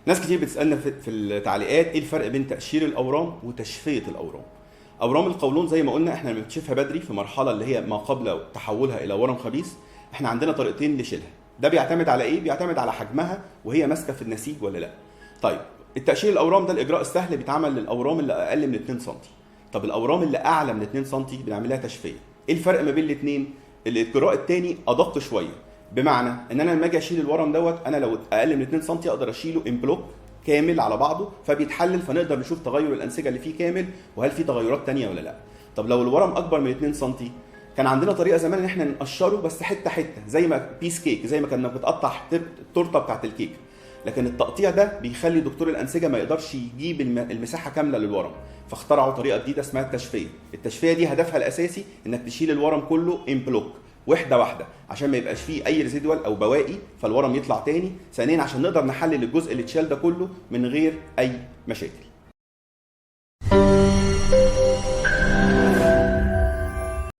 ناس كتير بتسالنا في التعليقات ايه الفرق بين تقشير الاورام وتشفيه الاورام. اورام القولون زي ما قلنا احنا بنكتشفها بدري في مرحله اللي هي ما قبل تحولها الى ورم خبيث. احنا عندنا طريقتين لشيلها، ده بيعتمد على ايه؟ بيعتمد على حجمها وهي ماسكه في النسيج ولا لا. طيب التقشير الاورام ده الاجراء السهل بيتعمل للاورام اللي اقل من 2 سم. طب الاورام اللي اعلى من 2 سم بنعمل لها تشفيه. ايه الفرق ما بين الاثنين؟ الاجراء الثاني ادق شويه، بمعنى ان انا لما اجي اشيل الورم دوت انا لو اقل من 2 سم اقدر اشيله ان بلوك كامل على بعضه، فبيتحلل فنقدر نشوف تغير الانسجه اللي فيه كامل وهل في تغيرات تانية ولا لا. طب لو الورم اكبر من 2 سم كان عندنا طريقه زمان ان احنا نقشره بس حته حته زي ما بيس كيك، زي ما كنا بتقطع التورته بتاعت الكيك، لكن التقطيع ده بيخلي دكتور الانسجه ما يقدرش يجيب المساحه كامله للورم، فاخترعوا طريقه جديده اسمها التشفيه. التشفيه دي هدفها الاساسي انك تشيل الورم كله ان بلوك واحده واحده عشان ما يبقاش فيه اي ريزيدوال او بواقي فالورم يطلع تاني. ثانيا عشان نقدر نحلل الجزء اللي اتشال ده كله من غير اي مشاكل.